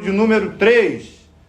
de número 3,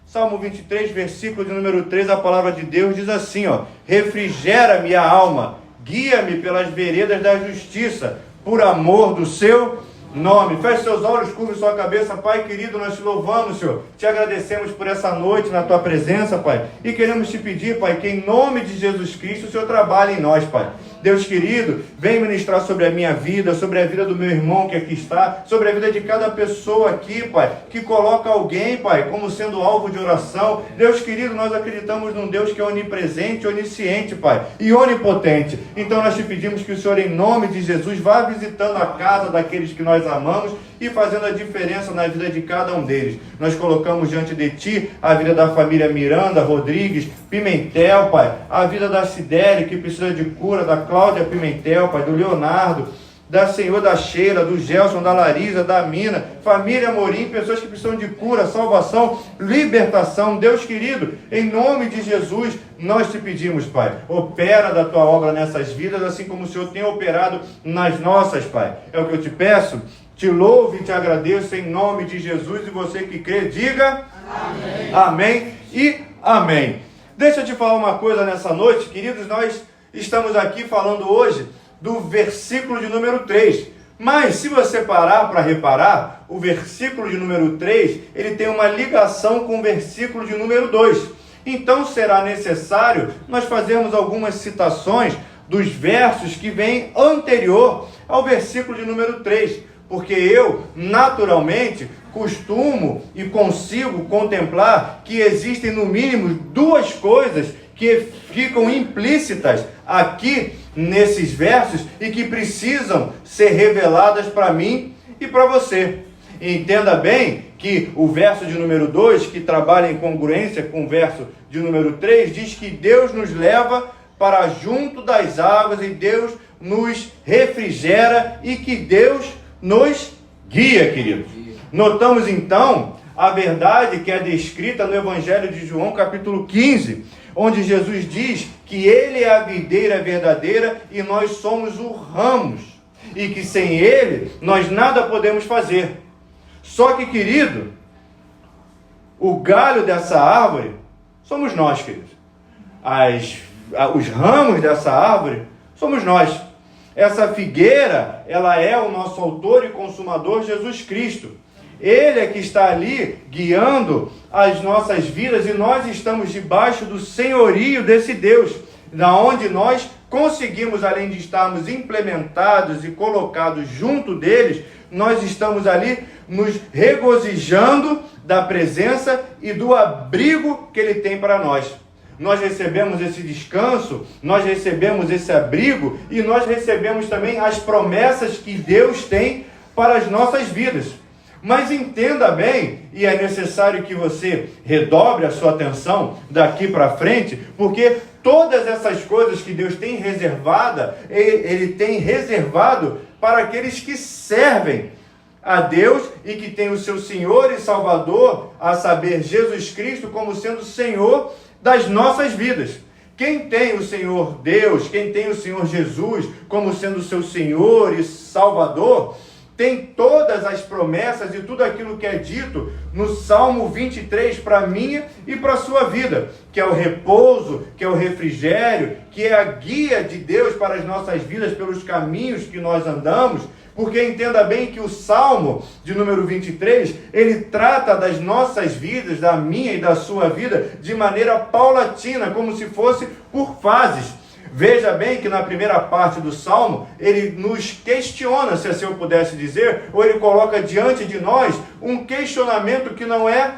Salmo 23, versículo de número 3, a palavra de Deus diz assim, ó: refrigera-me a alma, guia-me pelas veredas da justiça, por amor do seu nome. Feche seus olhos, curve sua cabeça. Pai querido, nós te louvamos, Senhor, te agradecemos por essa noite na tua presença, Pai, e queremos te pedir, Pai, que em nome de Jesus Cristo o Senhor trabalhe em nós, Pai. Deus querido, vem ministrar sobre a minha vida, sobre a vida do meu irmão que aqui está, sobre a vida de cada pessoa aqui, Pai, que coloca alguém, Pai, como sendo alvo de oração. Deus querido, nós acreditamos num Deus que é onipresente, onisciente, Pai, e onipotente. Então nós te pedimos que o Senhor, em nome de Jesus, vá visitando a casa daqueles que nós amamos e fazendo a diferença na vida de cada um deles. Nós colocamos diante de Ti a vida da família Miranda, Rodrigues, Pimentel, Pai, a vida da Cidéria, que precisa de cura, da Cláudia Pimentel, Pai, do Leonardo, da Senhor, da Sheila, do Gelson, da Larisa, da Mina, família Amorim, pessoas que precisam de cura, salvação, libertação. Deus querido, em nome de Jesus, nós te pedimos, Pai, opera da tua obra nessas vidas, assim como o Senhor tem operado nas nossas, Pai. É o que eu te peço, te louvo e te agradeço em nome de Jesus, e você que crê, diga amém, amém e amém. Deixa eu te falar uma coisa nessa noite, queridos, nós estamos aqui falando hoje do versículo de número 3. Mas se você parar para reparar, o versículo de número 3, ele tem uma ligação com o versículo de número 2. Então será necessário nós fazermos algumas citações dos versos que vêm anterior ao versículo de número 3. Porque eu, naturalmente, costumo e consigo contemplar que existem no mínimo duas coisas que ficam implícitas aqui nesses versos e que precisam ser reveladas para mim e para você. Entenda bem que o verso de número 2, que trabalha em congruência com o verso de número 3, diz que Deus nos leva para junto das águas e Deus nos refrigera e que Deus nos guia, queridos. Notamos então a verdade que é descrita no Evangelho de João, capítulo 15, onde Jesus diz que Ele é a videira verdadeira e nós somos os ramos, e que sem Ele nós nada podemos fazer. Só que, querido, o galho dessa árvore somos nós, queridos. Os ramos dessa árvore somos nós. Essa figueira, ela é o nosso autor e consumador, Jesus Cristo. Ele é que está ali guiando as nossas vidas e nós estamos debaixo do senhorio desse Deus, da onde nós conseguimos, além de estarmos implementados e colocados junto deles, nós estamos ali nos regozijando da presença e do abrigo que Ele tem para nós. Nós recebemos esse descanso, nós recebemos esse abrigo e nós recebemos também as promessas que Deus tem para as nossas vidas. Mas entenda bem, e é necessário que você redobre a sua atenção daqui para frente, porque todas essas coisas que Deus tem reservada, Ele tem reservado para aqueles que servem a Deus e que tem o seu Senhor e Salvador, a saber, Jesus Cristo, como sendo Senhor das nossas vidas. Quem tem o Senhor Deus, quem tem o Senhor Jesus como sendo seu Senhor e Salvador, tem todas as promessas e tudo aquilo que é dito no Salmo 23 para a minha e para a sua vida, que é o repouso, que é o refrigério, que é a guia de Deus para as nossas vidas pelos caminhos que nós andamos. Porque entenda bem que o Salmo de número 23, ele trata das nossas vidas, da minha e da sua vida, de maneira paulatina, como se fosse por fases. Veja bem que na primeira parte do Salmo, ele nos questiona, se assim eu pudesse dizer, ou ele coloca diante de nós um questionamento que não é,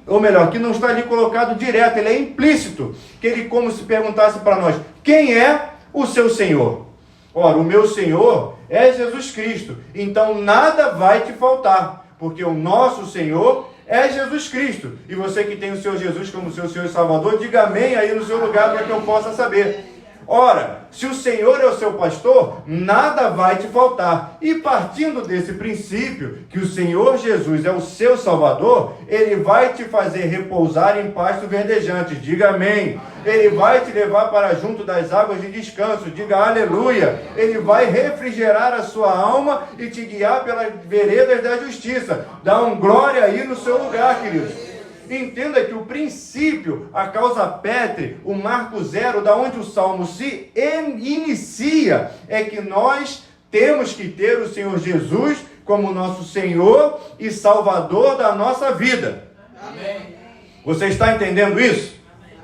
ou melhor, que não está ali colocado direto, ele é implícito, que ele como se perguntasse para nós, quem é o seu Senhor? Ora, o meu Senhor é Jesus Cristo, então nada vai te faltar, porque o nosso Senhor é Jesus Cristo. E você que tem o Senhor Jesus como seu Senhor e Salvador, diga amém aí no seu lugar para que eu possa saber. Ora, se o Senhor é o seu pastor, nada vai te faltar. E partindo desse princípio, que o Senhor Jesus é o seu Salvador, Ele vai te fazer repousar em pastos verdejantes. Diga amém. Ele vai te levar para junto das águas de descanso. Diga aleluia. Ele vai refrigerar a sua alma e te guiar pelas veredas da justiça. Dá um glória aí no seu lugar, queridos. Entenda que o princípio, a causa pétrea, o marco zero, da onde o Salmo se inicia, é que nós temos que ter o Senhor Jesus como nosso Senhor e Salvador da nossa vida. Amém. Você está entendendo isso?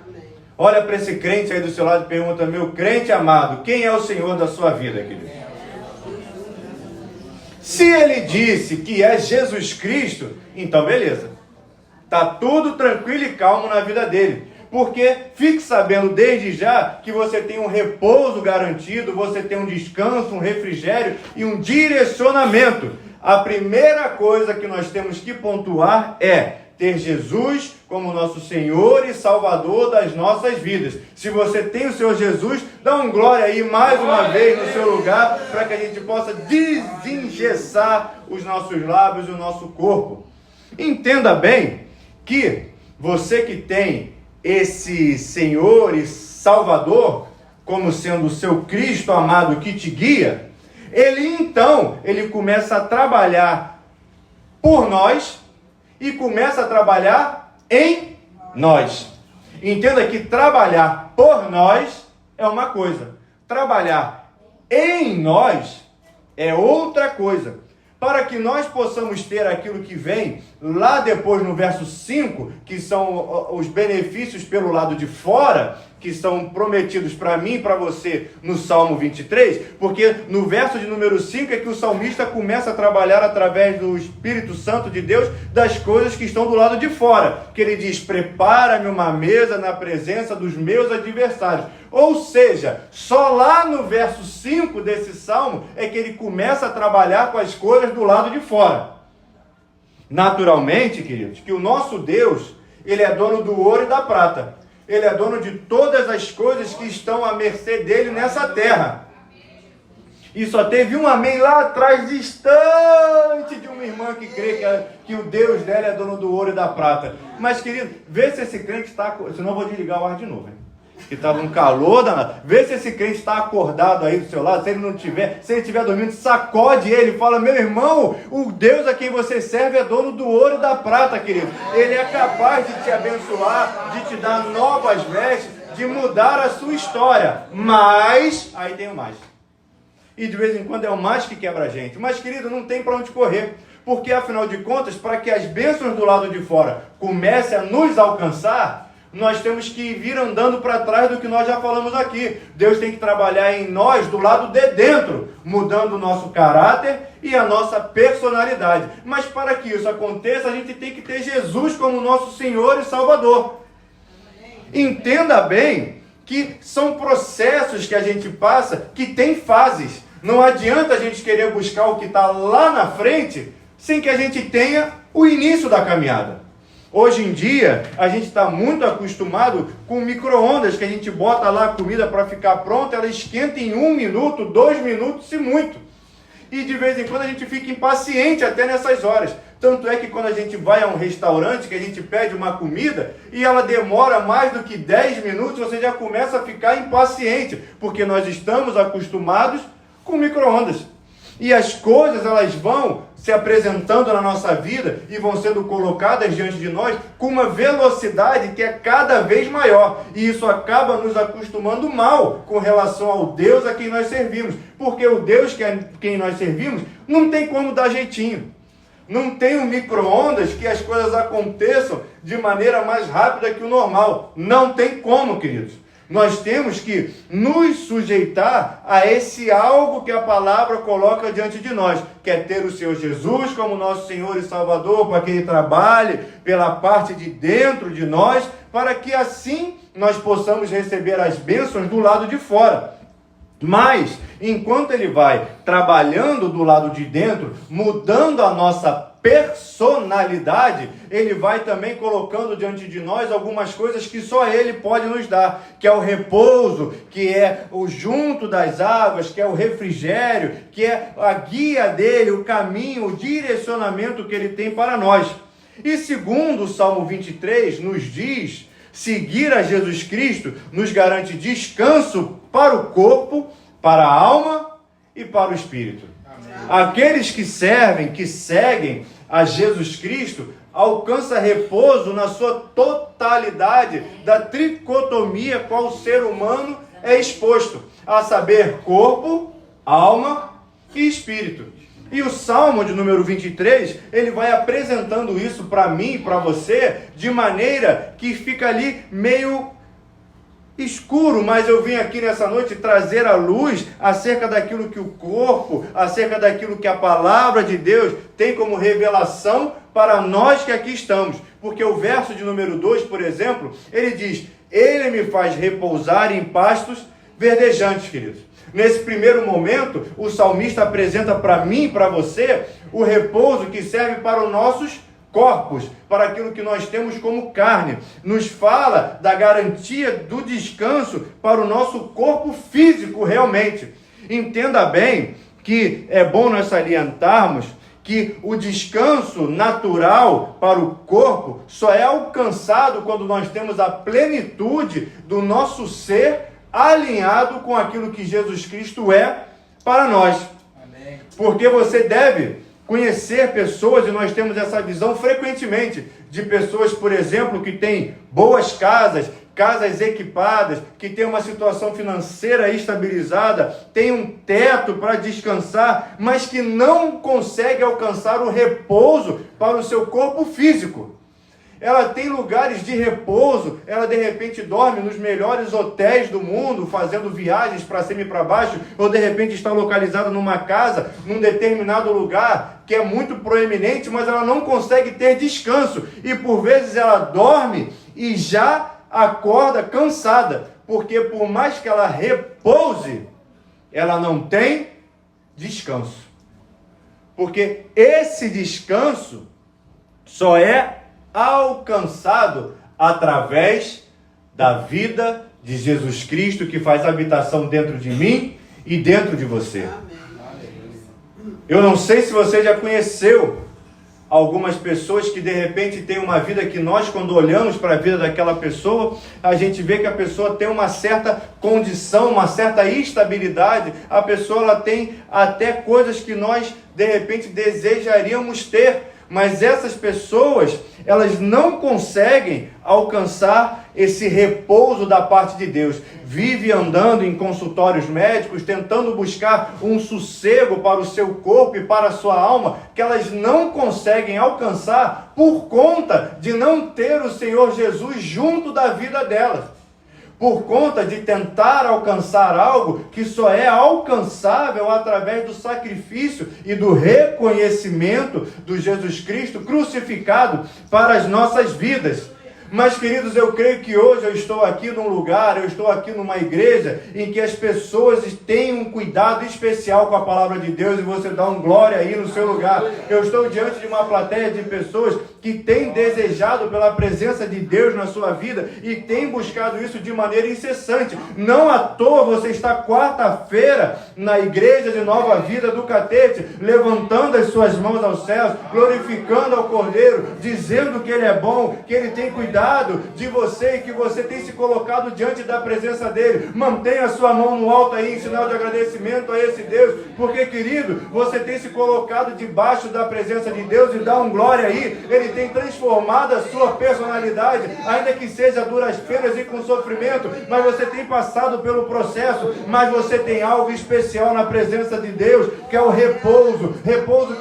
Amém. Olha para esse crente aí do seu lado e pergunta: meu crente amado, quem é o Senhor da sua vida, querido? Se ele disse que é Jesus Cristo, então beleza. Está tudo tranquilo e calmo na vida dele. Porque fique sabendo desde já que você tem um repouso garantido, você tem um descanso, um refrigério e um direcionamento. A primeira coisa que nós temos que pontuar é ter Jesus como nosso Senhor e Salvador das nossas vidas. Se você tem o Senhor Jesus, dá um glória aí mais uma vez no seu lugar, para que a gente possa desengessar os nossos lábios e o nosso corpo. Entenda bem que você que tem esse Senhor e Salvador como sendo o seu Cristo amado que te guia, ele começa a trabalhar por nós e começa a trabalhar em nós. Entenda que trabalhar por nós é uma coisa, trabalhar em nós é outra coisa. Para que nós possamos ter aquilo que vem lá depois no verso 5, que são os benefícios pelo lado de fora, que são prometidos para mim e para você no Salmo 23, porque no verso de número 5 é que o salmista começa a trabalhar através do Espírito Santo de Deus das coisas que estão do lado de fora, que ele diz: prepara-me uma mesa na presença dos meus adversários. Ou seja, só lá no verso 5 desse salmo é que ele começa a trabalhar com as coisas do lado de fora. Naturalmente, queridos, que o nosso Deus, ele é dono do ouro e da prata. Ele é dono de todas as coisas que estão à mercê dele nessa terra. E só teve um amém lá atrás, distante de uma irmã que crê que o Deus dela é dono do ouro e da prata. Mas, querido, vê se esse crente está... Senão eu vou desligar o ar de novo, hein? Que estava um calor danado. Vê se esse crente está acordado aí do seu lado. Se ele não tiver, se ele estiver dormindo, sacode ele. Fala: meu irmão, o Deus a quem você serve é dono do ouro e da prata, querido. Ele é capaz de te abençoar, de te dar novas vestes, de mudar a sua história. Mas, aí tem o mais. E de vez em quando é o mais que quebra a gente. Mas, querido, não tem para onde correr. Porque, afinal de contas, para que as bênçãos do lado de fora comecem a nos alcançar, nós temos que vir andando para trás do que nós já falamos aqui. Deus tem que trabalhar em nós do lado de dentro, mudando o nosso caráter e a nossa personalidade. Mas para que isso aconteça, a gente tem que ter Jesus como nosso Senhor e Salvador. Entenda bem que são processos que a gente passa que tem fases. Não adianta a gente querer buscar o que está lá na frente sem que a gente tenha o início da caminhada. Hoje em dia, a gente está muito acostumado com micro-ondas, que a gente bota lá a comida para ficar pronta, ela esquenta em 1 minuto, 2 minutos, se muito. E de vez em quando a gente fica impaciente até nessas horas. Tanto é que quando a gente vai a um restaurante, que a gente pede uma comida, e ela demora mais do que 10 minutos, você já começa a ficar impaciente, porque nós estamos acostumados com micro-ondas. E as coisas, elas vão se apresentando na nossa vida e vão sendo colocadas diante de nós com uma velocidade que é cada vez maior. E isso acaba nos acostumando mal com relação ao Deus a quem nós servimos. Porque o Deus a quem nós servimos não tem como dar jeitinho. Não tem um micro-ondas que as coisas aconteçam de maneira mais rápida que o normal. Não tem como, queridos. Nós temos que nos sujeitar a esse algo que a palavra coloca diante de nós, que é ter o Senhor Jesus como nosso Senhor e Salvador, para que Ele trabalhe pela parte de dentro de nós, para que assim nós possamos receber as bênçãos do lado de fora. Mas, enquanto ele vai trabalhando do lado de dentro, mudando a nossa personalidade, ele vai também colocando diante de nós algumas coisas que só ele pode nos dar, que é o repouso, que é o junto das águas, que é o refrigério, que é a guia dele, o caminho, o direcionamento que ele tem para nós. E segundo o Salmo 23 nos diz, seguir a Jesus Cristo nos garante descanso para o corpo, para a alma e para o espírito. Amém. Aqueles que seguem a Jesus Cristo, alcançam repouso na sua totalidade da tricotomia qual o ser humano é exposto, a saber, corpo, alma e espírito. E o Salmo de número 23, ele vai apresentando isso para mim e para você, de maneira que fica ali meio escuro, mas eu vim aqui nessa noite trazer a luz acerca daquilo que o corpo, acerca daquilo que a palavra de Deus tem como revelação para nós que aqui estamos. Porque o verso de número 2, por exemplo, ele diz, ele me faz repousar em pastos verdejantes, queridos. Nesse primeiro momento, o salmista apresenta para mim e para você o repouso que serve para os nossos corpos, para aquilo que nós temos como carne. Nos fala da garantia do descanso para o nosso corpo físico realmente. Entenda bem que é bom nós salientarmos que o descanso natural para o corpo só é alcançado quando nós temos a plenitude do nosso ser alinhado com aquilo que Jesus Cristo é para nós. Amém. Porque você deve conhecer pessoas, e nós temos essa visão frequentemente, de pessoas, por exemplo, que têm boas casas, casas equipadas, que têm uma situação financeira estabilizada, têm um teto para descansar, mas que não consegue alcançar o repouso para o seu corpo físico. Ela tem lugares de repouso, ela de repente dorme nos melhores hotéis do mundo, fazendo viagens para cima e para baixo, ou de repente está localizada numa casa, num determinado lugar, que é muito proeminente, mas ela não consegue ter descanso, e por vezes ela dorme e já acorda cansada, porque por mais que ela repouse, ela não tem descanso, porque esse descanso só é alcançado através da vida de Jesus Cristo, que faz habitação dentro de mim e dentro de você. Eu não sei se você já conheceu algumas pessoas que de repente têm uma vida que nós, quando olhamos para a vida daquela pessoa, a gente vê que a pessoa tem uma certa condição, uma certa estabilidade, a pessoa ela tem até coisas que nós de repente desejaríamos ter, mas essas pessoas, elas não conseguem alcançar esse repouso da parte de Deus. Vive andando em consultórios médicos, tentando buscar um sossego para o seu corpo e para a sua alma, que elas não conseguem alcançar por conta de não ter o Senhor Jesus junto da vida delas. Por conta de tentar alcançar algo que só é alcançável através do sacrifício e do reconhecimento do Jesus Cristo crucificado para as nossas vidas. Mas, queridos, eu creio que hoje eu estou aqui num lugar, eu estou aqui numa igreja em que as pessoas têm um cuidado especial com a palavra de Deus, e você dá um glória aí no seu lugar. Eu estou diante de uma plateia de pessoas que têm desejado pela presença de Deus na sua vida e têm buscado isso de maneira incessante. Não à toa você está quarta-feira na igreja de Nova Vida do Catete, levantando as suas mãos aos céus, glorificando ao Cordeiro, dizendo que Ele é bom, que Ele tem cuidado de você e que você tem se colocado diante da presença dele. Mantenha a sua mão no alto aí em sinal de agradecimento a esse Deus, porque, querido, você tem se colocado debaixo da presença de Deus, e dá um glória aí. Ele tem transformado a sua personalidade, ainda que seja a duras penas e com sofrimento, mas você tem passado pelo processo, mas você tem algo especial na presença de Deus, que é o repouso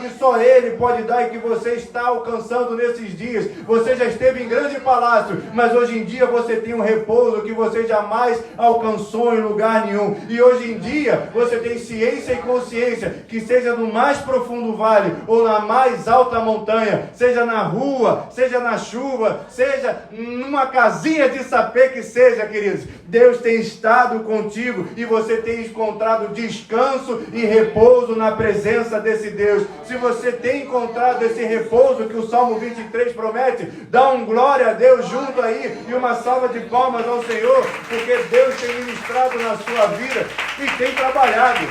que só Ele pode dar e que você está alcançando nesses dias. Você já esteve em grande parte palácio, mas hoje em dia você tem um repouso que você jamais alcançou em lugar nenhum. E hoje em dia você tem ciência e consciência que seja no mais profundo vale ou na mais alta montanha, seja na rua, seja na chuva, seja numa casinha de sapê que seja, queridos, Deus tem estado contigo e você tem encontrado descanso e repouso na presença desse Deus. Se você tem encontrado esse repouso que o Salmo 23 promete, dá um glória a Deus junto aí e uma salva de palmas ao Senhor, porque Deus tem ministrado na sua vida e tem trabalhado.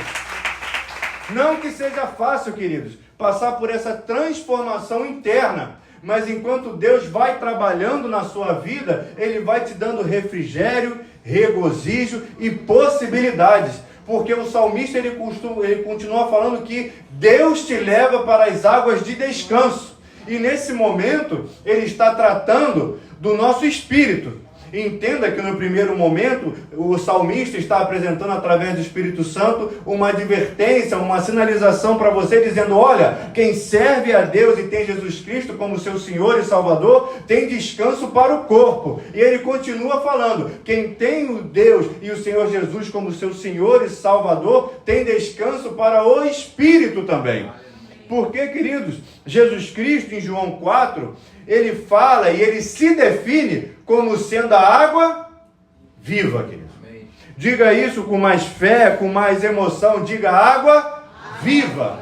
Não que seja fácil, queridos, passar por essa transformação interna, mas enquanto Deus vai trabalhando na sua vida, Ele vai te dando refrigério, regozijo e possibilidades. Porque o salmista ele continua falando que Deus te leva para as águas de descanso. E nesse momento, ele está tratando do nosso espírito. Entenda que no primeiro momento, o salmista está apresentando através do Espírito Santo uma advertência, uma sinalização para você, dizendo: olha, quem serve a Deus e tem Jesus Cristo como seu Senhor e Salvador, tem descanso para o corpo. E ele continua falando: quem tem o Deus e o Senhor Jesus como seu Senhor e Salvador, tem descanso para o Espírito também. Porque, queridos, Jesus Cristo, em João 4, ele fala e ele se define como sendo a água viva, queridos. Amém. Diga isso com mais fé, com mais emoção. Diga: água viva.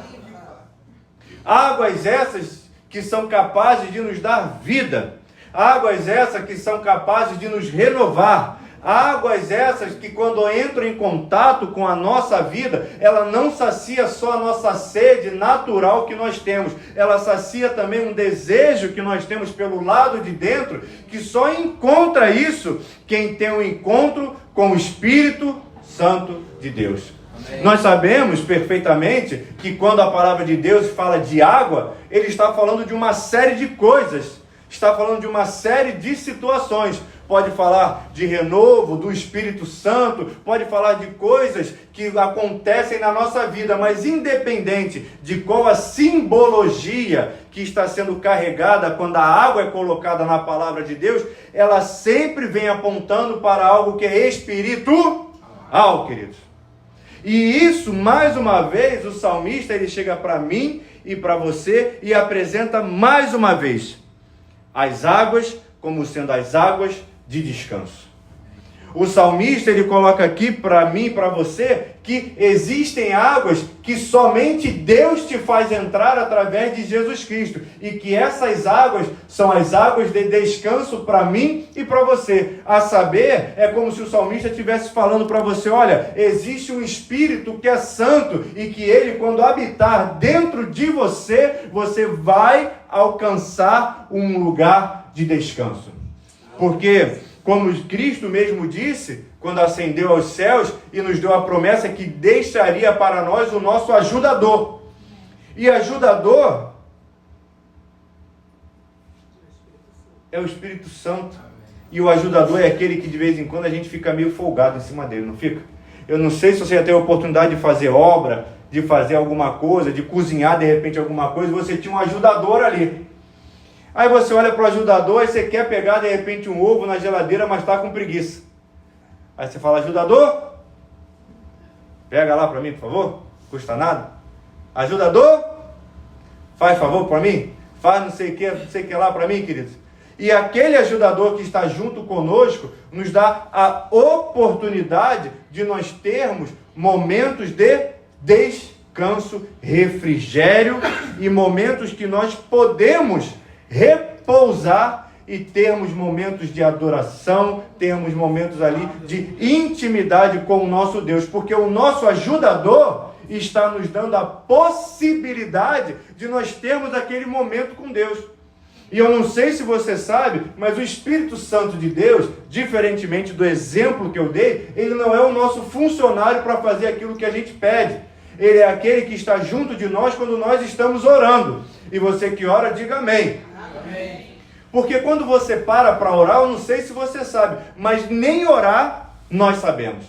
Águas essas que são capazes de nos dar vida. Águas essas que são capazes de nos renovar. Águas essas que, quando entram em contato com a nossa vida, ela não sacia só a nossa sede natural que nós temos, ela sacia também um desejo que nós temos pelo lado de dentro, que só encontra isso quem tem um encontro com o Espírito Santo de Deus. Amém. Nós sabemos perfeitamente que quando a palavra de Deus fala de água, ele está falando de uma série de coisas, está falando de uma série de situações. Pode falar de renovo, do Espírito Santo, pode falar de coisas que acontecem na nossa vida, mas independente de qual a simbologia que está sendo carregada quando a água é colocada na palavra de Deus, ela sempre vem apontando para algo que é espiritual, queridos. E isso, mais uma vez, o salmista ele chega para mim e para você e apresenta mais uma vez as águas como sendo as águas de descanso. O salmista ele coloca aqui para mim e para você que existem águas que somente Deus te faz entrar através de Jesus Cristo e que essas águas são as águas de descanso para mim e para você. A saber, é como se o salmista estivesse falando para você: olha, existe um Espírito que é santo e que ele, quando habitar dentro de você, você vai alcançar um lugar de descanso. Porque, como Cristo mesmo disse, quando ascendeu aos céus e nos deu a promessa que deixaria para nós o nosso ajudador. E ajudador é o Espírito Santo. E o ajudador é aquele que de vez em quando a gente fica meio folgado em cima dele, não fica? Eu não sei se você já teve a oportunidade de fazer obra, de fazer alguma coisa, de cozinhar de repente alguma coisa, você tinha um ajudador ali. Aí você olha para o ajudador e você quer pegar de repente um ovo na geladeira, mas está com preguiça. Aí você fala: ajudador, pega lá para mim, por favor, custa nada. Ajudador, faz favor para mim, faz não sei o que lá para mim, queridos. E aquele ajudador que está junto conosco nos dá a oportunidade de nós termos momentos de descanso, refrigério e momentos que nós podemos repousar e termos momentos de adoração, termos momentos ali de intimidade com o nosso Deus, porque o nosso ajudador está nos dando a possibilidade de nós termos aquele momento com Deus. E eu não sei se você sabe, mas o Espírito Santo de Deus, diferentemente do exemplo que eu dei, ele não é o nosso funcionário para fazer aquilo que a gente pede. Ele é aquele que está junto de nós quando nós estamos orando. E você que ora, diga amém. Amém. Porque quando você para orar, eu não sei se você sabe, mas nem orar nós sabemos.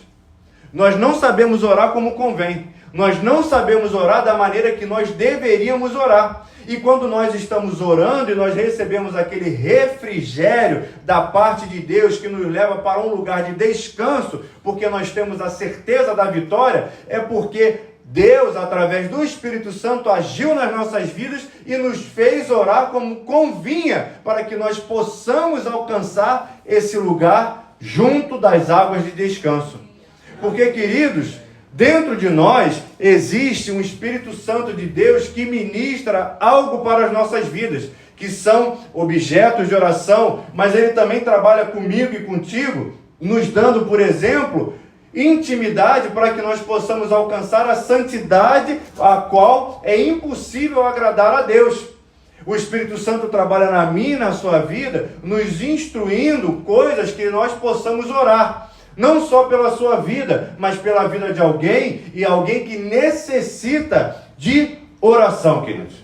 Nós não sabemos orar como convém. Nós não sabemos orar da maneira que nós deveríamos orar. E quando nós estamos orando e nós recebemos aquele refrigério da parte de Deus que nos leva para um lugar de descanso, porque nós temos a certeza da vitória, é porque Deus, através do Espírito Santo, agiu nas nossas vidas e nos fez orar como convinha, para que nós possamos alcançar esse lugar junto das águas de descanso. Porque, queridos, dentro de nós existe um Espírito Santo de Deus que ministra algo para as nossas vidas, que são objetos de oração, mas ele também trabalha comigo e contigo, nos dando, por exemplo, intimidade para que nós possamos alcançar a santidade a qual é impossível agradar a Deus. O Espírito Santo trabalha na minha e na sua vida, nos instruindo coisas que nós possamos orar. Não só pela sua vida, mas pela vida de alguém, e alguém que necessita de oração, queridos.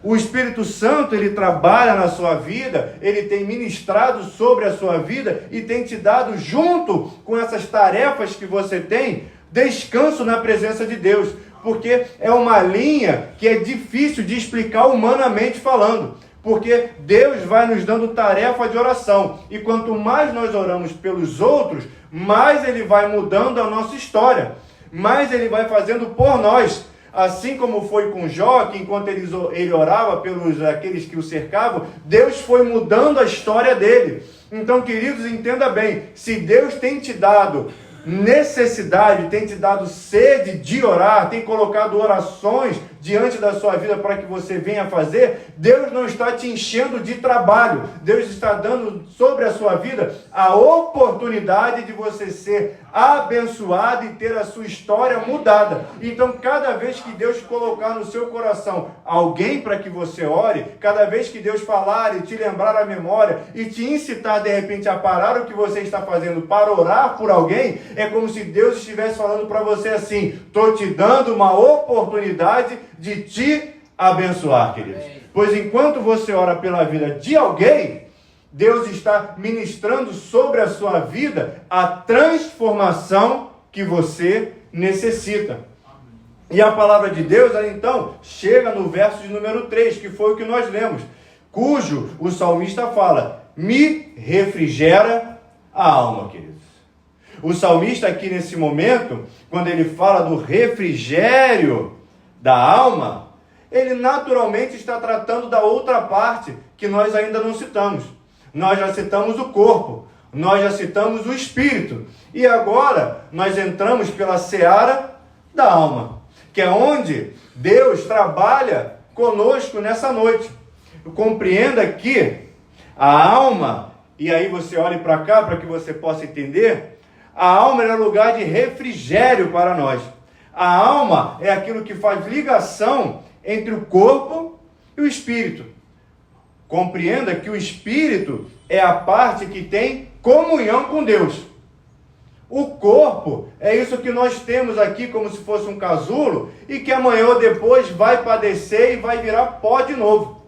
O Espírito Santo, ele trabalha na sua vida, ele tem ministrado sobre a sua vida e tem te dado, junto com essas tarefas que você tem, descanso na presença de Deus. Porque é uma linha que é difícil de explicar humanamente falando. Porque Deus vai nos dando tarefa de oração. E quanto mais nós oramos pelos outros, mais Ele vai mudando a nossa história. Mais Ele vai fazendo por nós. Assim como foi com Jó, que enquanto ele orava pelos aqueles que o cercavam, Deus foi mudando a história dele. Então, queridos, entenda bem, se Deus tem te dado necessidade, tem te dado sede de orar, tem colocado orações diante da sua vida para que você venha fazer, Deus não está te enchendo de trabalho, Deus está dando sobre a sua vida a oportunidade de você ser abençoado e ter a sua história mudada. Então, cada vez que Deus colocar no seu coração alguém para que você ore, cada vez que Deus falar e te lembrar a memória e te incitar de repente a parar o que você está fazendo para orar por alguém, é como se Deus estivesse falando para você assim: estou te dando uma oportunidade de te abençoar, queridos. Pois enquanto você ora pela vida de alguém, Deus está ministrando sobre a sua vida a transformação que você necessita. E a palavra de Deus, ela então chega no verso de número 3, que foi o que nós lemos, cujo o salmista fala: me refrigera a alma, queridos. O salmista aqui nesse momento, quando ele fala do refrigério da alma, ele naturalmente está tratando da outra parte que nós ainda não citamos. Nós já citamos o corpo, nós já citamos o espírito, e agora nós entramos pela seara da alma, que é onde Deus trabalha conosco nessa noite. Compreenda que a alma, e aí você olhe para cá para que você possa entender, a alma é lugar de refrigério para nós. A alma é aquilo que faz ligação entre o corpo e o espírito. Compreenda que o espírito é a parte que tem comunhão com Deus. O corpo é isso que nós temos aqui como se fosse um casulo e que amanhã ou depois vai padecer e vai virar pó de novo.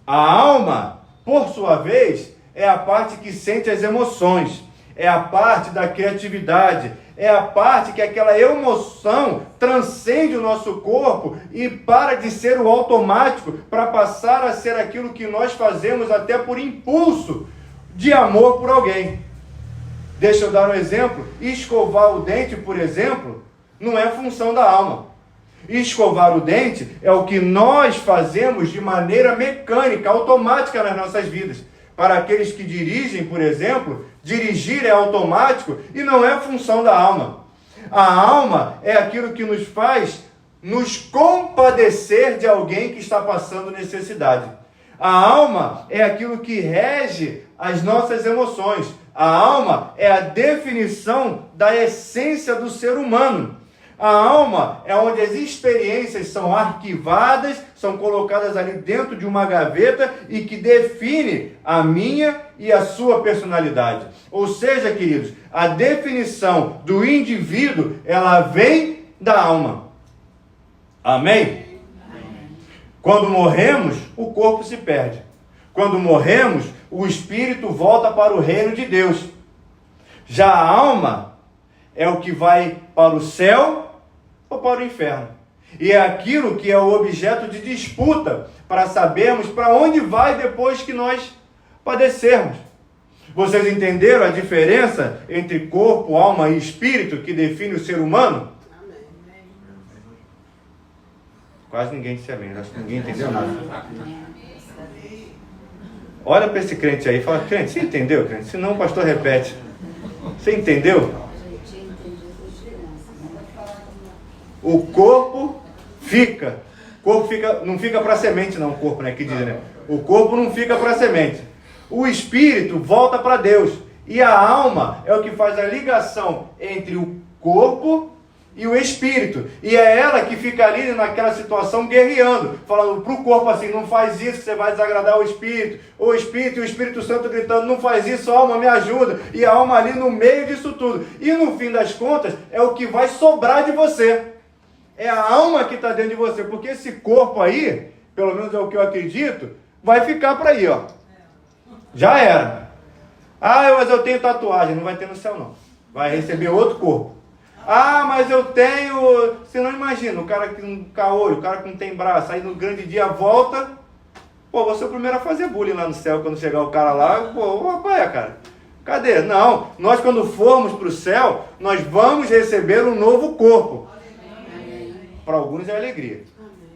A alma, por sua vez, é a parte que sente as emoções, é a parte da criatividade, é a parte que aquela emoção transcende o nosso corpo e para de ser o automático para passar a ser aquilo que nós fazemos até por impulso de amor por alguém. Deixa eu dar um exemplo. Escovar o dente, por exemplo, não é função da alma. Escovar o dente é o que nós fazemos de maneira mecânica, automática nas nossas vidas. Para aqueles que dirigem, por exemplo, dirigir é automático e não é função da alma. A alma é aquilo que nos faz nos compadecer de alguém que está passando necessidade. A alma é aquilo que rege as nossas emoções. A alma é a definição da essência do ser humano. A alma é onde as experiências são arquivadas, são colocadas ali dentro de uma gaveta e que define a minha e a sua personalidade. Ou seja, queridos, a definição do indivíduo, ela vem da alma. Amém? Quando morremos, o corpo se perde. Quando morremos, o espírito volta para o reino de Deus. Já a alma é o que vai para o céu ou para o inferno. E é aquilo que é o objeto de disputa para sabermos para onde vai depois que nós padecermos. Vocês entenderam a diferença entre corpo, alma e espírito que define o ser humano? Quase ninguém disse amém, acho que ninguém entendeu nada. Olha para esse crente aí e fala: crente, você entendeu, crente? Se não, o pastor repete. Você entendeu? O corpo fica. Não fica para semente, não, o corpo, né? Que diz, né? O corpo não fica para semente. O espírito volta para Deus. E a alma é o que faz a ligação entre o corpo e o espírito. E é ela que fica ali naquela situação guerreando, falando para o corpo assim: não faz isso que você vai desagradar o espírito. O espírito e o Espírito Santo gritando: não faz isso, alma, me ajuda. E a alma ali no meio disso tudo. E no fim das contas, é o que vai sobrar de você. É a alma que está dentro de você. Porque esse corpo aí, pelo menos é o que eu acredito, vai ficar para aí, ó. Já era. Ah, mas eu tenho tatuagem. Não vai ter no céu, não. Vai receber outro corpo. Ah, mas eu tenho... Você não imagina, o cara que não tem olho, o cara que não tem braço, aí no grande dia volta, pô, você é o primeiro a fazer bullying lá no céu, quando chegar o cara lá, pô, qual é, cara? Cadê? Não, nós quando formos para o céu, nós vamos receber um novo corpo. Para alguns é alegria.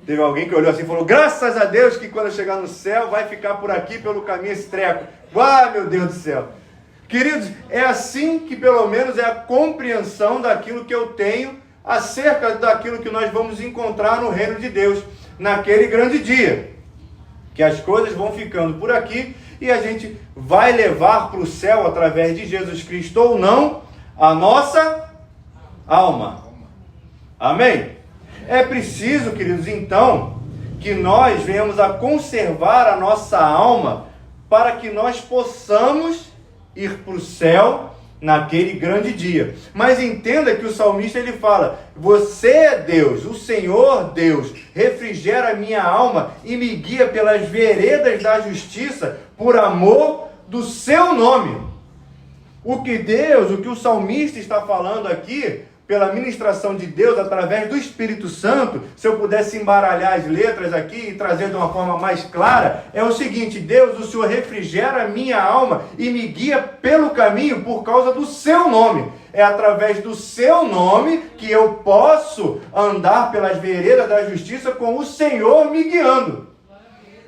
Teve alguém que olhou assim e falou: graças a Deus que quando eu chegar no céu, vai ficar por aqui pelo caminho esse treco. Ah, meu Deus do céu. Queridos, é assim que pelo menos é a compreensão daquilo que eu tenho acerca daquilo que nós vamos encontrar no reino de Deus, naquele grande dia. Que as coisas vão ficando por aqui e a gente vai levar para o céu, através de Jesus Cristo ou não, a nossa alma. Amém? É preciso, queridos, então, que nós venhamos a conservar a nossa alma para que nós possamos ir para o céu naquele grande dia. Mas entenda que o salmista ele fala: você é Deus, o Senhor Deus, refrigera a minha alma e me guia pelas veredas da justiça por amor do seu nome. O que o salmista está falando aqui, pela ministração de Deus, através do Espírito Santo, se eu pudesse embaralhar as letras aqui e trazer de uma forma mais clara, é o seguinte: Deus, o Senhor refrigera a minha alma e me guia pelo caminho por causa do seu nome. É através do seu nome que eu posso andar pelas veredas da justiça com o Senhor me guiando.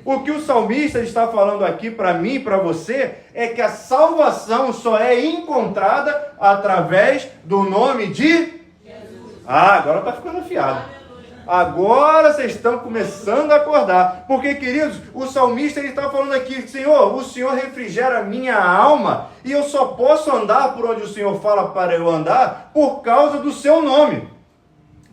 O que o salmista está falando aqui para mim e para você é que a salvação só é encontrada através do nome de Jesus. Ah, agora está ficando afiado. Agora vocês estão começando a acordar. Porque, queridos, o salmista ele está falando aqui: Senhor, o Senhor refrigera a minha alma e eu só posso andar por onde o Senhor fala para eu andar por causa do seu nome.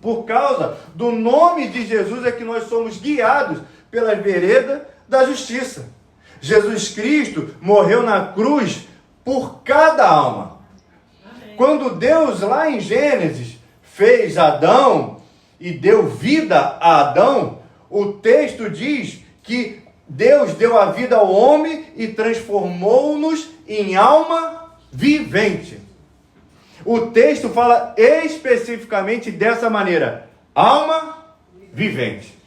Por causa do nome de Jesus é que nós somos guiados pela vereda da justiça. Jesus Cristo morreu na cruz por cada alma. Quando Deus, lá em Gênesis, fez Adão e deu vida a Adão, o texto diz que Deus deu a vida ao homem e transformou-nos em alma vivente. O texto fala especificamente dessa maneira: alma vivente.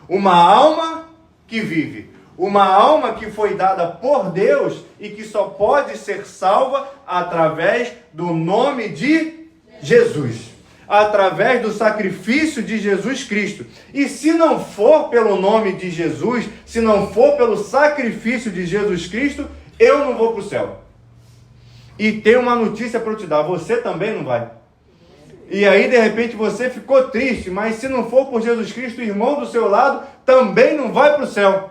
Uma alma que vive. Uma alma que foi dada por Deus e que só pode ser salva através do nome de Jesus. Através do sacrifício de Jesus Cristo. E se não for pelo nome de Jesus, se não for pelo sacrifício de Jesus Cristo, eu não vou para o céu. E tem uma notícia para eu te dar: você também não vai. E aí, de repente, você ficou triste, mas se não for por Jesus Cristo, o irmão do seu lado também não vai para o céu.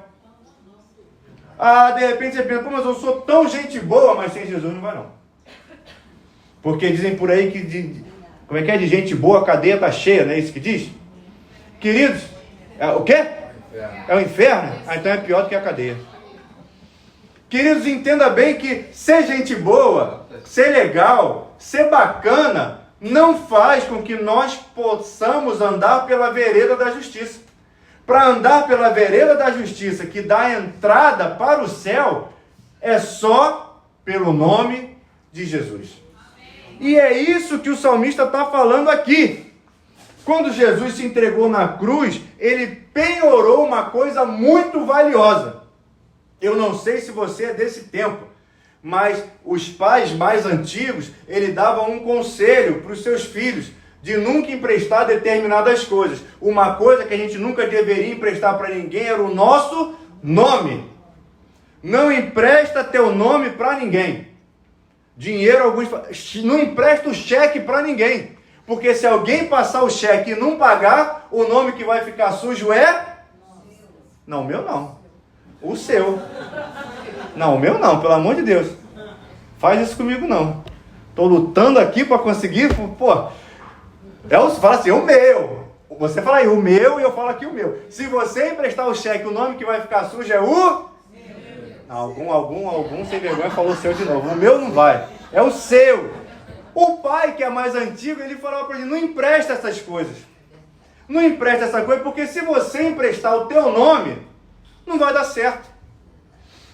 Ah, de repente você pensa: pô, mas eu sou tão gente boa, mas sem Jesus não vai não. Porque dizem por aí que, como é que é? De gente boa a cadeia está cheia, não é isso que diz? Queridos, o quê? É o inferno? Ah, então é pior do que a cadeia. Queridos, entenda bem que ser gente boa, ser legal, ser bacana, não faz com que nós possamos andar pela vereda da justiça. Para andar pela vereda da justiça, que dá a entrada para o céu, é só pelo nome de Jesus. E é isso que o salmista está falando aqui. Quando Jesus se entregou na cruz, ele penhorou uma coisa muito valiosa. Eu não sei se você é desse tempo, mas os pais mais antigos, ele davam um conselho para os seus filhos, de nunca emprestar determinadas coisas. Uma coisa que a gente nunca deveria emprestar para ninguém era o nosso nome. Não empresta teu nome para ninguém. Dinheiro, alguns não empresta o cheque para ninguém. Porque se alguém passar o cheque e não pagar, o nome que vai ficar sujo é... Não, o meu não. O seu. Não, o meu não, pelo amor de Deus. Faz isso comigo não. Estou lutando aqui para conseguir, pô... Você fala assim, o meu. Você fala aí, o meu, e eu falo aqui o meu. Se você emprestar o cheque, o nome que vai ficar sujo é o... Algum sem vergonha falou o seu de novo. O meu não vai. É o seu. O pai, que é mais antigo, ele falava para ele, não empresta essas coisas. Não empresta essa coisa, porque se você emprestar o teu nome, não vai dar certo.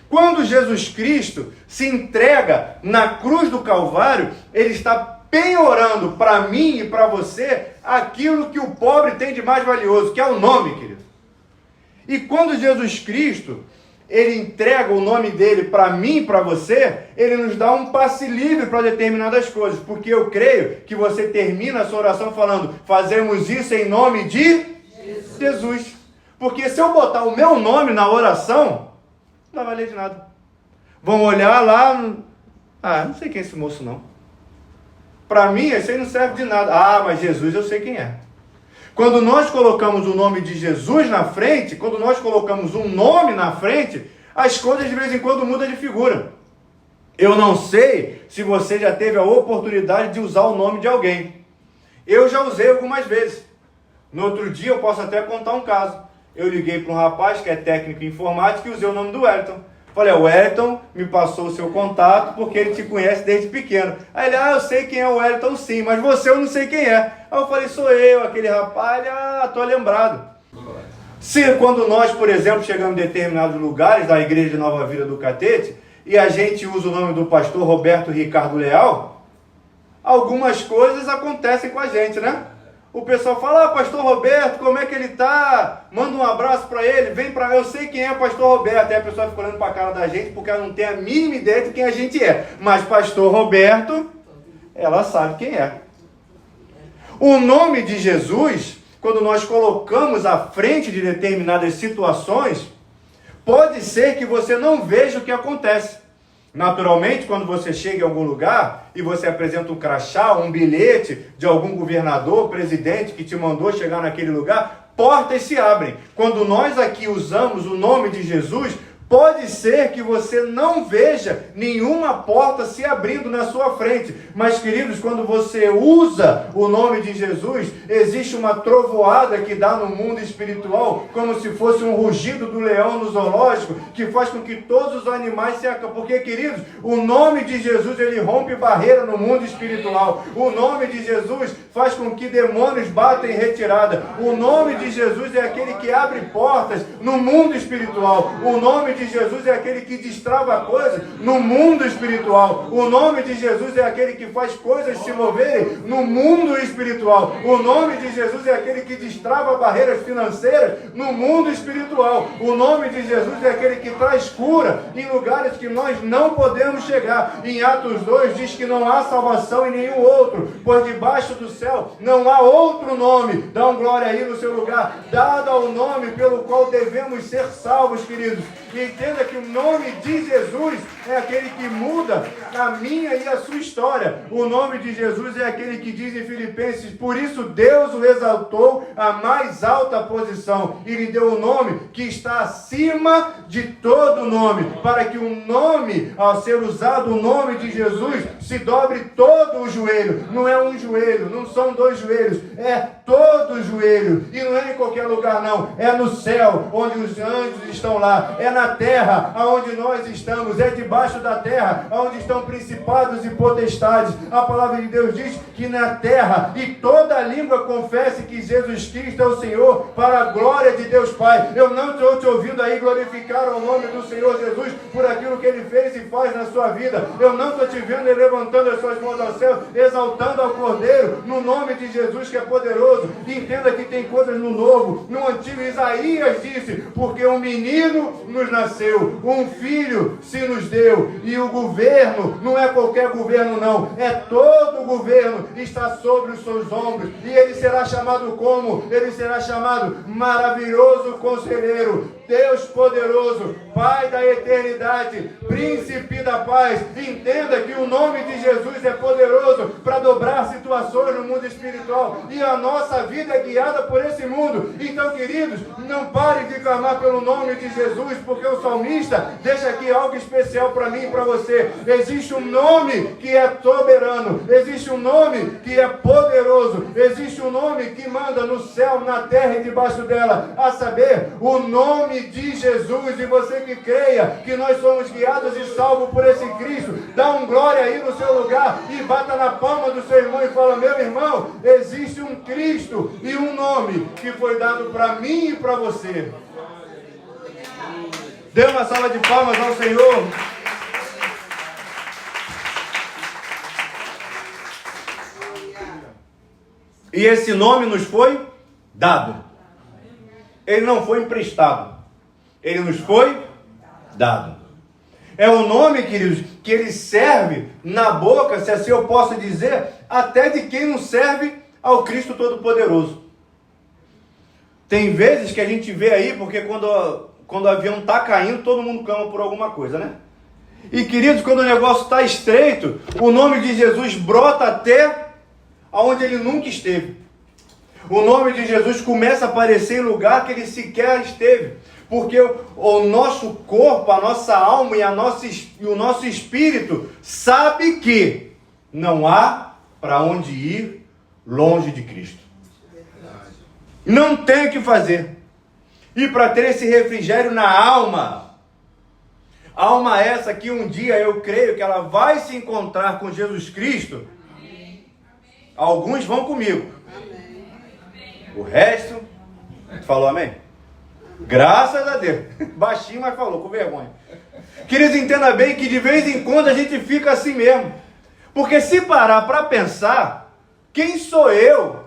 Quando Jesus Cristo se entrega na cruz do Calvário, ele está penhorando para mim e para você aquilo que o pobre tem de mais valioso, que é o nome, querido. E quando Jesus Cristo, ele entrega o nome dele para mim e para você, ele nos dá um passe livre para determinadas coisas, porque eu creio que você termina a sua oração falando, fazemos isso em nome de Jesus. Porque se eu botar o meu nome na oração, não vai valer de nada. Vão olhar lá, não sei quem é esse moço não. Para mim, esse aí não serve de nada. Mas Jesus eu sei quem é. Quando nós colocamos o nome de Jesus na frente, quando nós colocamos um nome na frente, as coisas de vez em quando mudam de figura. Eu não sei se você já teve a oportunidade de usar o nome de alguém. Eu já usei algumas vezes. No outro dia eu posso até contar um caso. Eu liguei para um rapaz que é técnico em informática e usei o nome do Wellington. Falei, o Wellington me passou o seu contato porque ele te conhece desde pequeno. Aí ele, eu sei quem é o Wellington sim, mas você eu não sei quem é. Aí eu falei, sou eu, aquele rapaz, tô lembrado. Se quando nós, por exemplo, chegamos em determinados lugares da Igreja de Nova Vida do Catete, e a gente usa o nome do pastor Roberto Ricardo Leal, algumas coisas acontecem com a gente, né? O pessoal fala, pastor Roberto, como é que ele tá? Manda um abraço para ele, vem para... Eu sei quem é pastor Roberto. Aí a pessoa fica olhando para a cara da gente, porque ela não tem a mínima ideia de quem a gente é. Mas pastor Roberto, ela sabe quem é. O nome de Jesus, quando nós colocamos à frente de determinadas situações, pode ser que você não veja o que acontece. Naturalmente, quando você chega em algum lugar e você apresenta um crachá, um bilhete de algum governador, presidente que te mandou chegar naquele lugar, portas se abrem. Quando nós aqui usamos o nome de Jesus, pode ser que você não veja nenhuma porta se abrindo na sua frente. Mas, queridos, quando você usa o nome de Jesus, existe uma trovoada que dá no mundo espiritual, como se fosse um rugido do leão no zoológico, que faz com que todos os animais se acalmem. Porque, queridos, o nome de Jesus, ele rompe barreira no mundo espiritual. O nome de Jesus faz com que demônios batam em retirada. O nome de Jesus é aquele que abre portas no mundo espiritual. O nome de Jesus é aquele que destrava coisas no mundo espiritual. O nome de Jesus é aquele que faz coisas se moverem no mundo espiritual. O nome de Jesus é aquele que destrava barreiras financeiras no mundo espiritual. O nome de Jesus é aquele que traz cura em lugares que nós não podemos chegar. Em Atos 2 diz que não há salvação em nenhum outro, pois debaixo do céu não há outro nome. Dá um glória aí no seu lugar. Dado ao nome pelo qual devemos ser salvos, queridos. E entenda que o nome de Jesus é aquele que muda a minha e a sua história. O nome de Jesus é aquele que diz em Filipenses, por isso Deus o exaltou à mais alta posição e lhe deu o nome que está acima de todo nome, para que o nome, ao ser usado o nome de Jesus, se dobre todo o joelho. Não é um joelho, não são dois joelhos, é todo o joelho. E não é em qualquer lugar não, é no céu, onde os anjos estão lá, é na terra aonde nós estamos, é debaixo da terra aonde estão principados e potestades. A palavra de Deus diz que na terra, e toda língua confesse que Jesus Cristo é o Senhor, para a glória de Deus Pai. Eu não estou te ouvindo aí glorificar o nome do Senhor Jesus por aquilo que Ele fez e faz na sua vida. Eu não estou te vendo Ele levantando as suas mãos ao céu, exaltando ao Cordeiro, no nome de Jesus que é poderoso. Entenda que tem coisas no Novo, no Antigo. Isaías disse, porque um menino nos nasceu, um filho se nos deu, e o governo, não é qualquer governo não, é todo o governo, está sobre os seus ombros, e ele será chamado como? Ele será chamado Maravilhoso Conselheiro, Deus Poderoso, Pai da Eternidade, Príncipe da Paz. Entenda que o nome de Jesus é poderoso para dobrar situações no mundo espiritual, e a nossa vida é guiada por esse mundo. Então, queridos, não parem de clamar pelo nome de Jesus, porque o salmista deixa aqui algo especial para mim e para você. Existe um nome que é soberano, existe um nome que é poderoso, existe um nome que manda no céu, na terra e debaixo dela, a saber, o nome de Jesus. E você que creia que nós somos guiados e salvos por esse Cristo, dá um glória aí no seu lugar e bata na palma do seu irmão e fala: meu irmão, existe um Cristo e um nome que foi dado para mim e para você. Dê uma salva de palmas ao Senhor. E esse nome nos foi dado. Ele não foi emprestado. Ele nos foi dado. É o nome, queridos, que ele serve na boca, se assim eu posso dizer, até de quem não serve ao Cristo Todo-Poderoso. Tem vezes que a gente vê aí, porque quando o avião está caindo, todo mundo clama por alguma coisa, né? E, queridos, quando o negócio está estreito, o nome de Jesus brota até aonde ele nunca esteve. O nome de Jesus começa a aparecer em lugar que ele sequer esteve. Porque o nosso corpo, a nossa alma e o nosso espírito sabe que não há para onde ir longe de Cristo. Não tem o que fazer. E para ter esse refrigério na alma essa que um dia eu creio que ela vai se encontrar com Jesus Cristo. Alguns vão comigo. O resto, falou amém? Graças a Deus. Baixinho, mas falou, com vergonha. Queridos, entenda bem que de vez em quando a gente fica assim mesmo. Porque se parar para pensar, quem sou eu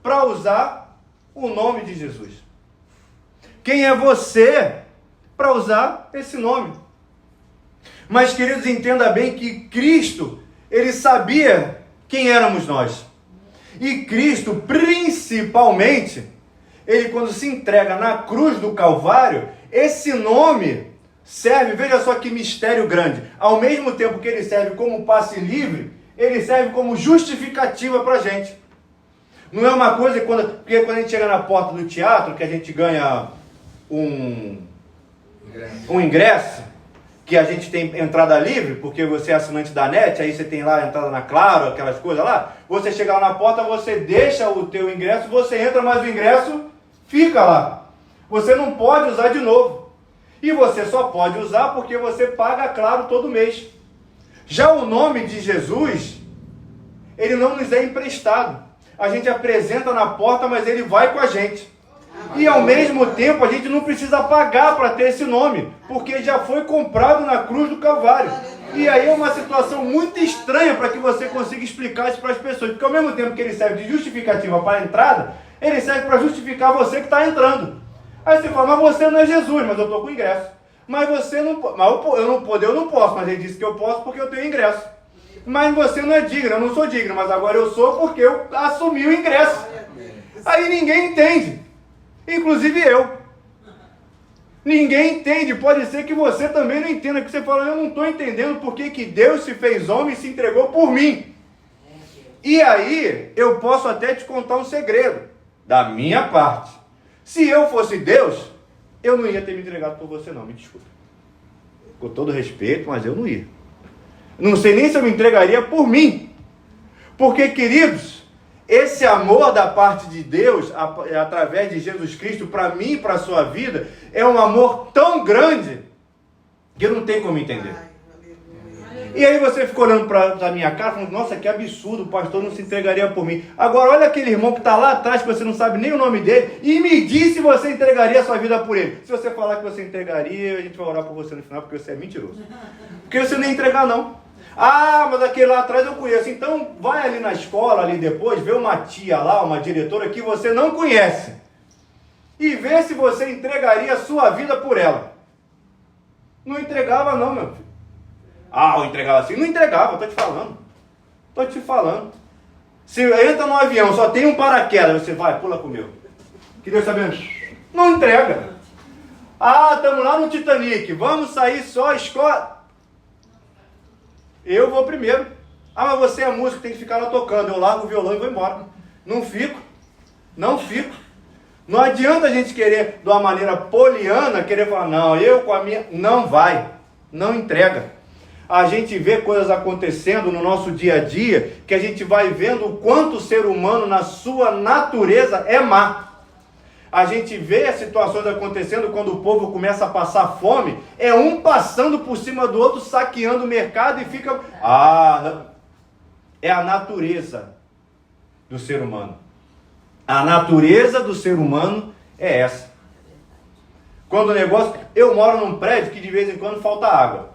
para usar o nome de Jesus? Quem é você para usar esse nome? Mas, queridos, entenda bem que Cristo, ele sabia quem éramos nós. E Cristo, principalmente, ele quando se entrega na cruz do Calvário, esse nome serve, veja só que mistério grande, ao mesmo tempo que ele serve como passe livre, ele serve como justificativa para a gente. Não é uma coisa, porque quando a gente chega na porta do teatro, que a gente ganha um ingresso, que a gente tem entrada livre, porque você é assinante da NET, aí você tem lá a entrada na Claro, aquelas coisas lá, você chega lá na porta, você deixa o teu ingresso, você entra, mas o ingresso fica lá. Você não pode usar de novo. E você só pode usar porque você paga Claro todo mês. Já o nome de Jesus, ele não nos é emprestado. A gente apresenta na porta, mas ele vai com a gente. E ao mesmo tempo a gente não precisa pagar para ter esse nome, porque já foi comprado na cruz do Calvário. E aí é uma situação muito estranha para que você consiga explicar isso para as pessoas, porque ao mesmo tempo que ele serve de justificativa para a entrada, ele serve para justificar você que está entrando. Aí você fala: mas você não é Jesus, mas eu estou com ingresso. Mas você não pode, eu não posso, mas ele disse que eu posso porque eu tenho ingresso. Mas você não é digno, eu não sou digno, mas agora eu sou porque eu assumi o ingresso. Aí ninguém entende. Inclusive eu. Ninguém entende. Pode ser que você também não entenda. Que você fala: eu não estou entendendo porque que Deus se fez homem e se entregou por mim. E aí eu posso até te contar um segredo da minha parte. Se eu fosse Deus, eu não ia ter me entregado por você não. Me desculpe. Com todo respeito, mas eu não ia. Não sei nem se eu me entregaria por mim. Porque, queridos, esse amor da parte de Deus, através de Jesus Cristo, para mim e para a sua vida, é um amor tão grande Que não tem como entender. E aí você ficou olhando para a minha cara, falando, nossa, que absurdo, o pastor não se entregaria por mim. Agora olha aquele irmão que está lá atrás, que você não sabe nem o nome dele, e me diz se você entregaria a sua vida por ele. Se você falar que você entregaria, a gente vai orar por você no final, porque você é mentiroso. Porque você nem entregar não. Ah, mas aquele lá atrás eu conheço. Então vai ali na escola, ali depois, vê uma tia lá, uma diretora que você não conhece. E vê se você entregaria a sua vida por ela. Não entregava não, meu filho. Ah, eu entregava assim? Não entregava, tô te falando. Tô te falando. Se entra no avião, só tem um paraquedas, você vai, pula comigo. Que Deus sabendo. Não entrega. Ah, estamos lá no Titanic, vamos sair só escola. Eu vou primeiro. Ah, mas você é músico, tem que ficar lá tocando. Eu largo o violão e vou embora. Não fico. Não fico. Não adianta a gente querer, de uma maneira poliana, querer falar, não, eu com a minha... Não vai. Não entrega. A gente vê coisas acontecendo no nosso dia a dia, que a gente vai vendo o quanto o ser humano, na sua natureza, é má. A gente vê situações acontecendo quando o povo começa a passar fome, é um passando por cima do outro, saqueando o mercado e fica... Ah, é a natureza do ser humano. A natureza do ser humano é essa. Quando o negócio... Eu moro num prédio que de vez em quando falta água.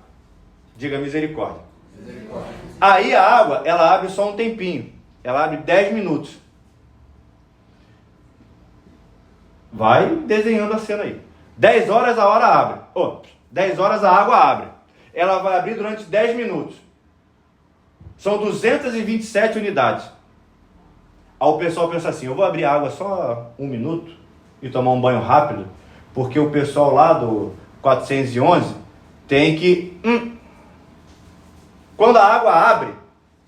Diga misericórdia. Misericórdia. Aí a água, ela abre só um tempinho. Ela abre 10 minutos. Vai desenhando a cena aí. 10 horas a hora abre. 10 horas a água abre. Ela vai abrir durante 10 minutos. São 227 unidades. Aí o pessoal pensa assim, eu vou abrir a água só 1 minuto e tomar um banho rápido, porque o pessoal lá do 411 tem que... Quando a água abre,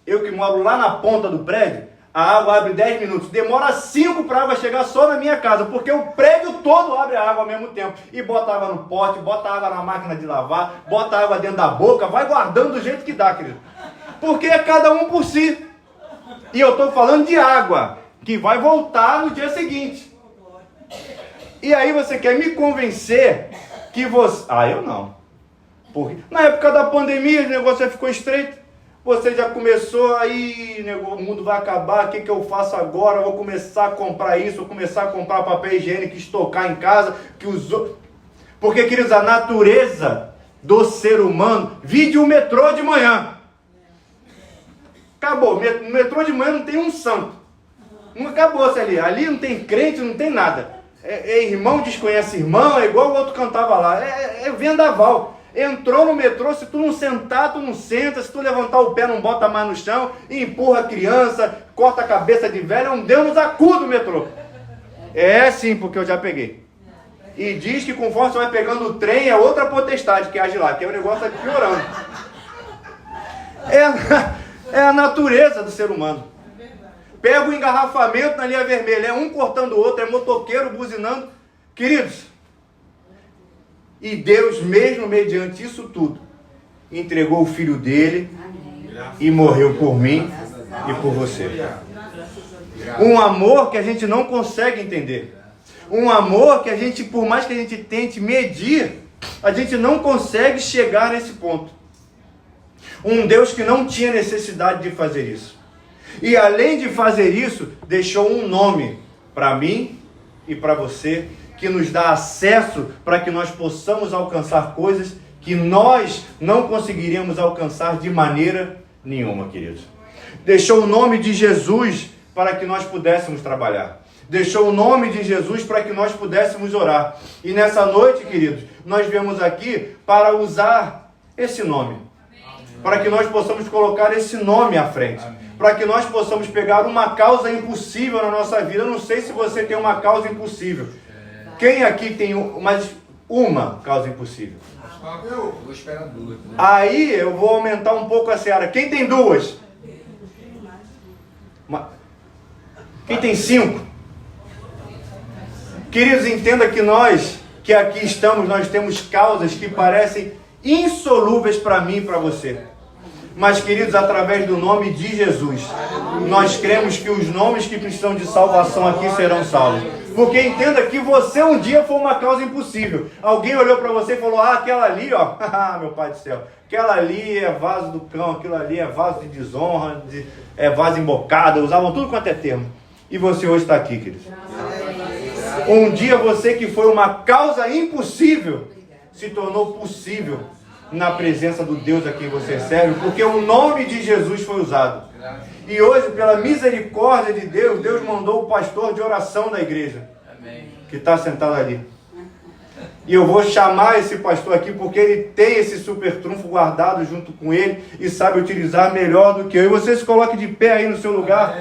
eu que moro lá na ponta do prédio, a água abre 10 minutos. Demora 5 para a água chegar só na minha casa, porque o prédio todo abre a água ao mesmo tempo. E bota água no pote, bota água na máquina de lavar, bota água dentro da boca, vai guardando do jeito que dá, querido. Porque é cada um por si. E eu estou falando de água, que vai voltar no dia seguinte. E aí você quer me convencer que você... Ah, eu não. Porque na época da pandemia o negócio já ficou estreito. Você já começou aí, o mundo vai acabar, o que eu faço agora? Eu vou começar a comprar isso, vou começar a comprar papel higiênico, estocar em casa, que os outros... Porque, queridos, a natureza do ser humano, vide o metrô de manhã. Acabou, no metrô de manhã não tem um santo. Não acabou-se ali. Ali não tem crente, não tem nada. Irmão desconhece irmão, é igual o outro cantava lá. É vendaval. Entrou no metrô, se tu não sentar, tu não senta, se tu levantar o pé, não bota mais no chão, empurra a criança, corta a cabeça de velho, é um Deus nos acuda o metrô. É sim, porque eu já peguei. E diz que conforme você vai pegando o trem, é outra potestade que age lá, que o negócio está piorando. É a natureza do ser humano. Pega o engarrafamento na linha vermelha, é um cortando o outro, é motoqueiro buzinando. Queridos, e Deus, mesmo mediante isso tudo, entregou o Filho dele e morreu por mim e por você. Um amor que a gente não consegue entender. Um amor que a gente, por mais que a gente tente medir, a gente não consegue chegar nesse ponto. Um Deus que não tinha necessidade de fazer isso. E além de fazer isso, deixou um nome para mim e para você, que nos dá acesso para que nós possamos alcançar coisas que nós não conseguiríamos alcançar de maneira nenhuma, queridos. Deixou o nome de Jesus para que nós pudéssemos trabalhar. Deixou o nome de Jesus para que nós pudéssemos orar. E nessa noite, queridos, nós viemos aqui para usar esse nome. Para que nós possamos colocar esse nome à frente. Para que nós possamos pegar uma causa impossível na nossa vida. Eu não sei se você tem uma causa impossível. Quem aqui tem uma causa impossível? Eu vou esperar 2. Aí eu vou aumentar um pouco a seara. Quem tem 2? Quem tem 5? Queridos, entenda que nós, que aqui estamos, nós temos causas que parecem insolúveis para mim e para você. Mas, queridos, através do nome de Jesus, nós cremos que os nomes que precisam de salvação aqui serão salvos. Porque entenda que você um dia foi uma causa impossível. Alguém olhou para você e falou, aquela ali, ó, meu pai do céu, aquela ali é vaso do cão, aquilo ali é vaso de desonra, é vaso embocado, usavam tudo quanto é termo. E você hoje está aqui, querido. Um dia você que foi uma causa impossível, se tornou possível na presença do Deus a quem você serve, porque o nome de Jesus foi usado. E hoje, pela misericórdia de Deus, Deus mandou o pastor de oração da igreja, que está sentado ali. E eu vou chamar esse pastor aqui, porque ele tem esse super trunfo guardado junto com ele, e sabe utilizar melhor do que eu. E você se coloque de pé aí no seu lugar,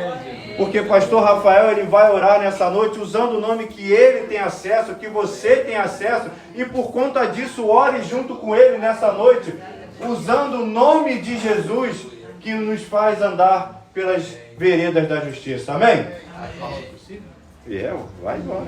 porque pastor Rafael, ele vai orar nessa noite, usando o nome que ele tem acesso, que você tem acesso, e por conta disso, ore junto com ele nessa noite, usando o nome de Jesus, que nos faz andar pelas veredas da justiça. Amém? Vai embora.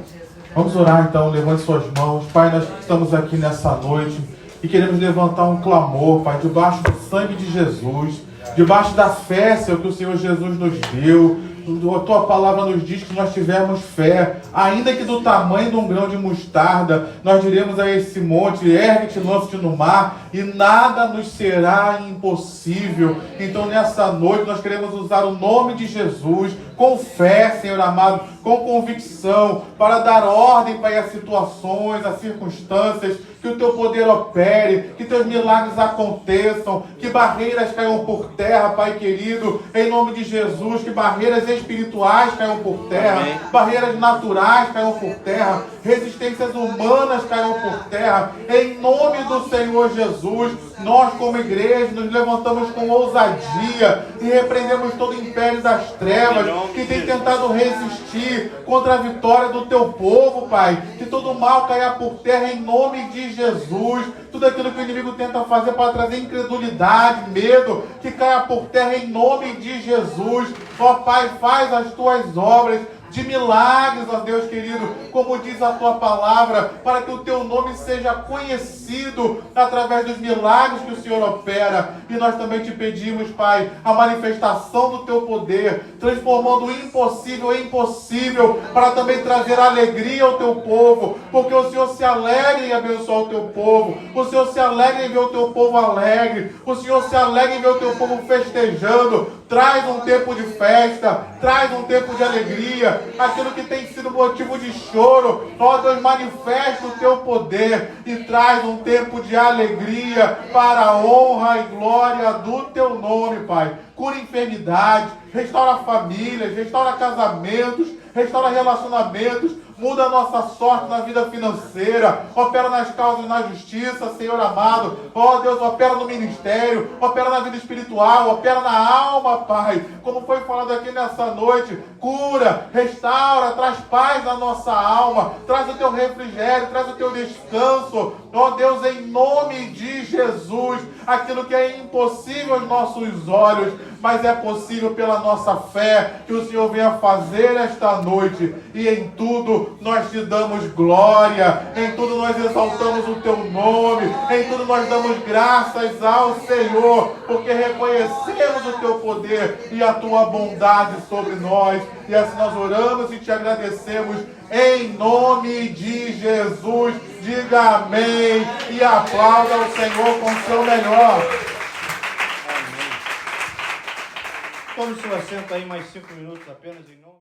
Vamos orar então, levante suas mãos. Pai, nós estamos aqui nessa noite e queremos levantar um clamor, Pai, debaixo do sangue de Jesus, debaixo da fé, Senhor, que o Senhor Jesus nos deu. A tua palavra nos diz que nós tivermos fé, ainda que do tamanho de um grão de mostarda, nós diremos a esse monte, ergue-te, lança-te no mar, e nada nos será impossível. Então nessa noite nós queremos usar o nome de Jesus com fé, Senhor amado, com convicção, para dar ordem para as situações, as circunstâncias, que o teu poder opere, que teus milagres aconteçam, que barreiras caiam por terra, Pai querido, em nome de Jesus, que barreiras espirituais caiam por terra, amém, barreiras naturais caiam por terra, resistências humanas caiam por terra, em nome do Senhor Jesus. Nós como igreja nos levantamos com ousadia e repreendemos todo o império das trevas que tem tentado resistir contra a vitória do teu povo, Pai, que todo mal caia por terra em nome de Jesus. Tudo aquilo que o inimigo tenta fazer para trazer incredulidade, medo, que caia por terra em nome de Jesus. Ó Pai, faz as tuas obras de milagres, ó Deus querido, como diz a tua palavra, para que o teu nome seja conhecido através dos milagres que o Senhor opera. E nós também te pedimos, Pai, a manifestação do teu poder, transformando o impossível em possível, para também trazer alegria ao teu povo, porque o Senhor se alegra em abençoar o teu povo, o Senhor se alegra em ver o teu povo alegre, o Senhor se alegra em ver o teu povo festejando. Traz um tempo de festa, traz um tempo de alegria, aquilo que tem sido motivo de choro, ó Deus, manifesta o teu poder e traz um tempo de alegria para a honra e glória do teu nome, Pai. Cura enfermidades, restaura famílias, restaura casamentos, restaura relacionamentos, muda a nossa sorte na vida financeira, opera nas causas na justiça, Senhor amado. Ó Deus, opera no ministério, opera na vida espiritual, opera na alma, Pai. Como foi falado aqui nessa noite, cura, restaura, traz paz na nossa alma, traz o teu refrigério, traz o teu descanso. Ó Deus, em nome de Jesus, aquilo que é impossível aos nossos olhos, mas é possível pela nossa fé, que o Senhor venha fazer esta noite. E em tudo nós te damos glória, em tudo nós exaltamos o teu nome, em tudo nós damos graças ao Senhor, porque reconhecemos o teu poder e a tua bondade sobre nós. E assim nós oramos e te agradecemos em nome de Jesus. Diga amém e aplauda o Senhor com o seu melhor. Tome seu assento aí mais 5 minutos apenas em nome.